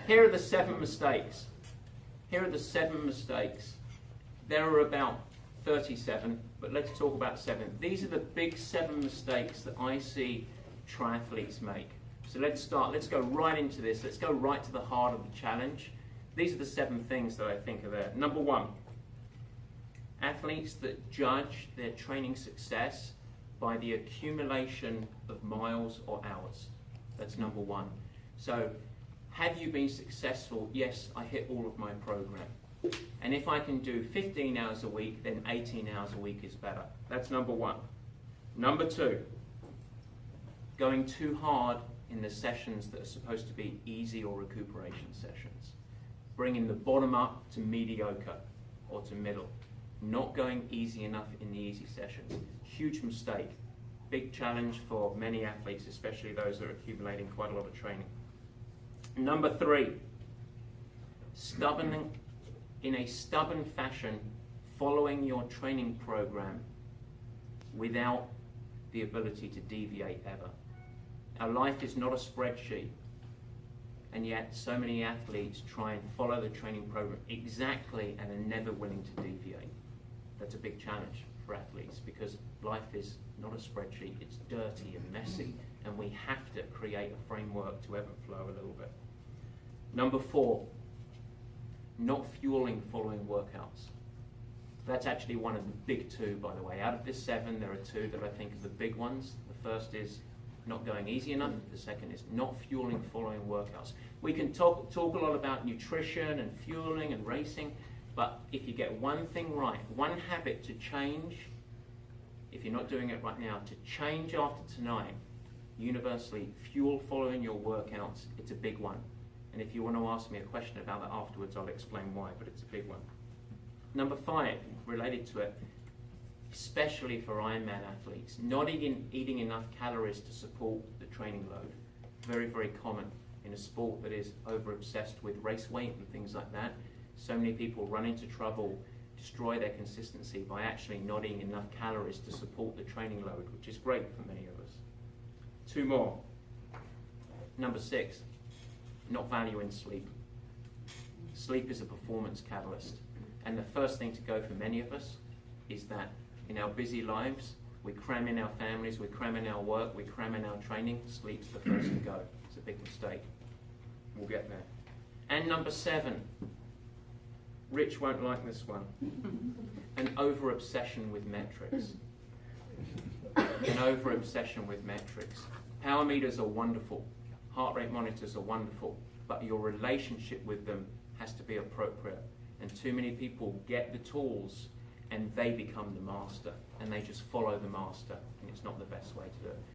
Here are the 7 mistakes. Here are the 7 mistakes. There are about 37, but let's talk about 7. These are the big 7 mistakes that I see triathletes make. So let's start. Let's go right into this. Let's go right to the heart of the challenge. These are the 7 things that I think are there. Number 1, athletes that judge their training success by the accumulation of miles or hours. That's number 1. So, have you been successful? Yes, I hit all of my program. And if I can do 15 hours a week, then 18 hours a week is better. That's number 1. Number 2, going too hard in the sessions that are supposed to be easy or recuperation sessions. Bringing the bottom up to mediocre or to middle. Not going easy enough in the easy sessions. Huge mistake. Big challenge for many athletes, especially those that are accumulating quite a lot of training. Number 3, in a stubborn fashion, following your training program without the ability to deviate ever. Our life is not a spreadsheet, and yet so many athletes try and follow the training program exactly and are never willing to deviate. That's a big challenge for athletes because life is not a spreadsheet, it's dirty and messy, and we have to create a framework to ebb and flow a little bit. Number 4, not fueling following workouts. That's actually one of the big 2, by the way. Out of this 7, there are 2 that I think are the big ones. The first is not going easy enough. The second is not fueling following workouts. We can talk a lot about nutrition and fueling and racing, but if you get one thing right, one habit to change, if you're not doing it right now, to change after tonight, universally, fuel following your workouts, it's a big one. And if you want to ask me a question about that afterwards, I'll explain why, but it's a big one. Number 5, related to it, especially for Ironman athletes, not eating enough calories to support the training load. Very, very common in a sport that is over-obsessed with race weight and things like that. So many people run into trouble, destroy their consistency by actually not eating enough calories to support the training load, which is great for many of us. 2 more. Number 6, not valuing sleep. Sleep is a performance catalyst. And the first thing to go for many of us is that in our busy lives, we cram in our families, we cram in our work, we cram in our training. Sleep's the first to go. It's a big mistake. We'll get there. And number 7, Rich won't like this one, an over-obsession with metrics. An over-obsession with metrics. Power meters are wonderful, heart rate monitors are wonderful, but your relationship with them has to be appropriate. And too many people get the tools and they become the master, and they just follow the master, and it's not the best way to do it.